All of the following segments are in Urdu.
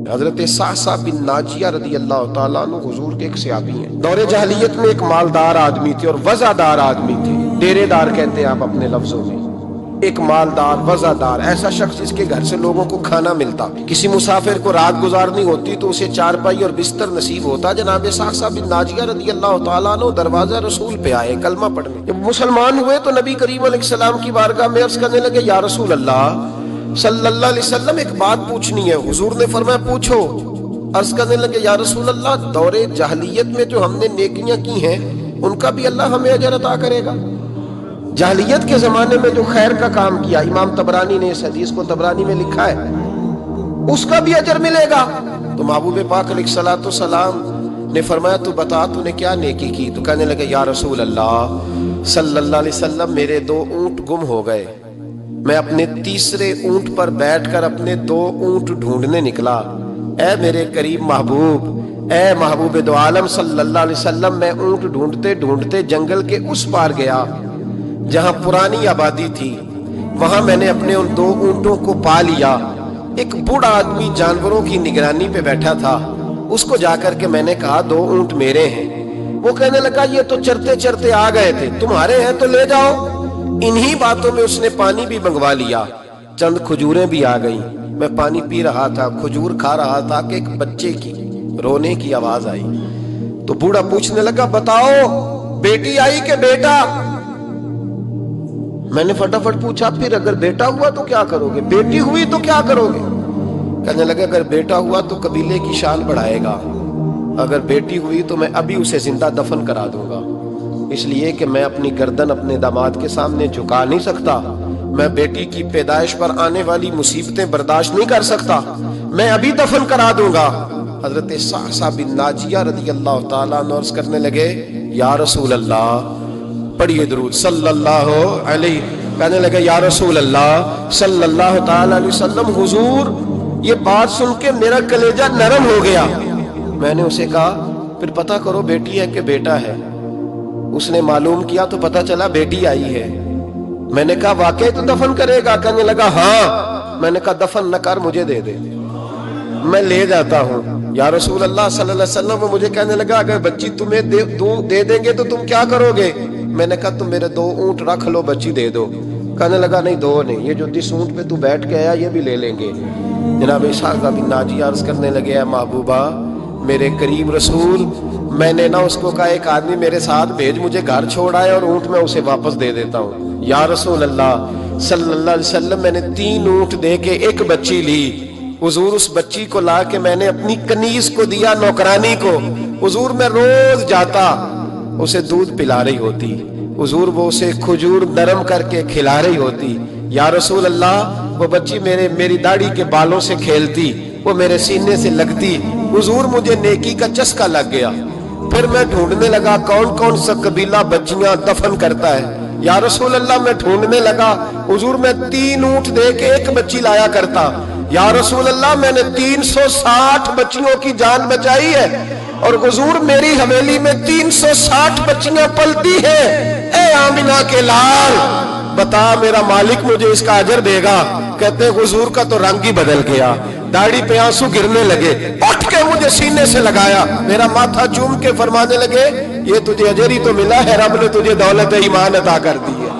حضرت صعصع بن ناجیہ رضی اللہ تعالیٰ عنہ حضور کے ایک صحابی ہیں۔ دور جاہلیت میں ایک مالدار آدمی تھے اور وزادار آدمی تھے، ڈیرے دار کہتے ہیں آپ اپنے لفظوں میں۔ ایک مالدار وزادار ایسا شخص جس کے گھر سے لوگوں کو کھانا ملتا، کسی مسافر کو رات گزارنی ہوتی تو اسے چارپائی اور بستر نصیب ہوتا۔ جناب صعصع بن ناجیہ رضی اللہ تعالیٰ عنہ دروازہ رسول پہ آئے کلمہ پڑھنے۔ جب مسلمان ہوئے تو نبی کریم علیہ السلام کی بارگاہ میں عرض کرنے لگے، یا رسول اللہ صلی اللہ علیہ وسلم ایک بات پوچھنی ہے۔ حضور نے فرمایا پوچھو۔ عرض کرنے لگے، یا رسول اللہ دور جاہلیت میں جو ہم نے نیکیاں کی ہیں ان کا بھی اللہ ہمیں اجر عطا کرے گا؟ جاہلیت کے زمانے میں جو خیر کا کام کیا، امام طبرانی نے اس حدیث کو طبرانی میں لکھا ہے، اس کا بھی اجر ملے گا؟ تو محبوب پاک علیہ الصلوۃ والسلام نے فرمایا تو بتا تو نے کیا نیکی کی؟ تو کہنے لگے، یا رسول اللہ صلی اللہ علیہ وسلم میرے 2 اونٹ گم ہو گئے، میں اپنے تیسرے اونٹ پر بیٹھ کر اپنے 2 اونٹ ڈھونڈنے نکلا۔ اے میرے قریب محبوب، اے محبوب دو عالم صلی اللہ علیہ وسلم، میں اونٹ ڈھونڈتے ڈھونڈتے جنگل کے اس پار گیا جہاں پرانی آبادی تھی، وہاں میں نے اپنے ان 2 اونٹوں کو پا لیا۔ ایک بوڑھا آدمی جانوروں کی نگرانی پہ بیٹھا تھا، اس کو جا کر کے میں نے کہا 2 اونٹ میرے ہیں۔ وہ کہنے لگا یہ تو چرتے چرتے آ گئے تھے، تمہارے ہیں تو لے جاؤ۔ انہی باتوں میں اس نے پانی بھی منگوا لیا، چند کھجوریں بھی آ گئیں۔ میں پانی پی رہا تھا، کھجور کھا رہا تھا کہ ایک بچے کی رونے کی آواز آئی۔ تو بوڑھا پوچھنے لگا بتاؤ بیٹی آئی کہ بیٹا؟ میں نے فٹافٹ پوچھا پھر اگر بیٹا ہوا تو کیا کرو گے، بیٹی ہوئی تو کیا کرو گے؟ کہنے لگا اگر بیٹا ہوا تو قبیلے کی شان بڑھائے گا، اگر بیٹی ہوئی تو میں ابھی اسے زندہ دفن کرا دوں گا، اس لیے کہ میں اپنی گردن اپنے داماد کے سامنے جھکا نہیں سکتا، میں بیٹی کی پیدائش پر آنے والی مصیبتیں برداشت نہیں کر سکتا، میں ابھی دفن کرا دوں گا۔ حضرت صعصع بن ناجیہ رضی اللہ تعالیٰ عنہ عرض کرنے لگے، یا رسول اللہ، پڑھیے درود صلی اللہ علیہ، کہنے لگے یا رسول اللہ صلی اللہ تعالیٰ علیہ وسلم، حضور یہ بات سن کے میرا کلیجہ نرم ہو گیا۔ میں نے اسے کہا پھر پتہ کرو بیٹی ہے کہ بیٹا ہے۔ اس نے معلوم کیا تو پتہ چلا بیٹی آئی ہے۔ میں نے کہا واقعی تو دفن کرے گا؟ کہنے لگا ہاں۔ میں نے کہا دفن نہ کر، مجھے دے دے، میں لے جاتا ہوں۔ یا رسول اللہ صلی اللہ علیہ وسلم، وہ مجھے کہنے لگا اگر بچی تمہیں دے دیں گے تو تم کیا کرو گے؟ میں نے کہا تم میرے 2 اونٹ رکھ لو، بچی دے دو۔ کہنے لگا نہیں 2 نہیں، یہ جو 10 اونٹ پہ تو بیٹھ کے آیا یہ بھی لے لیں گے۔ جناب صعصع بن ناجیہ عرض کرنے لگے، اے محبوبہ میرے کریم رسول، میں نے نہ اس کو کہا ایک آدمی میرے ساتھ بھیج، مجھے گھر چھوڑ آئے اور اونٹ میں اسے واپس دے دیتا ہوں۔ یا رسول اللہ صلی اللہ علیہ وسلم، میں نے 3 اونٹ دے کے ایک بچی لی۔ حضور اس بچی کو لا کے میں نے اپنی کنیز کو دیا، نوکرانی کو۔ حضور میں روز جاتا، اسے دودھ پلا رہی ہوتی، حضور وہ اسے کھجور نرم کر کے کھلا رہی ہوتی۔ یا رسول اللہ وہ بچی میری داڑھی کے بالوں سے کھیلتی، وہ میرے سینے سے لگتی۔ حضور مجھے نیکی کا چسکا لگ گیا۔ پھر میں ڈھونڈنے لگا کون کون سا قبیلہ بچیاں دفن کرتا ہے۔ یا رسول اللہ میں ڈھونڈنے لگا، حضور میں 3 اونٹ دے کے ایک بچی لایا کرتا۔ یا رسول اللہ میں نے 360 بچیوں کی جان بچائی ہے، اور حضور میری حویلی میں 360 بچیاں پلتی ہیں۔ اے آمنہ کے لال بتا میرا مالک مجھے اس کا اجر دے گا؟ کہتے حضور کا تو رنگ ہی بدل گیا، داڑھی پہ آنسو گرنے لگے، اٹھ کے مجھے سینے سے لگایا، میرا ماتھا چوم کے فرمانے لگے یہ تجھے اجر ہی تو ملا ہے، رب نے تجھے دولت ایمان عطا کر دی ہے،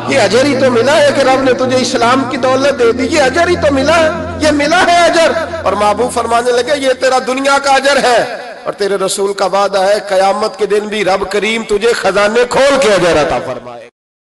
یہ اجر ہی تو ملا ہے کہ رب نے تجھے اسلام کی دولت دے دی، یہ اجر ہی تو ملا ہے، یہ ملا ہے اجر۔ اور محبوب فرمانے لگے یہ تیرا دنیا کا اجر ہے، اور تیرے رسول کا وعدہ ہے قیامت کے دن بھی رب کریم تجھے خزانے کھول کے اجر عطا فرمائے۔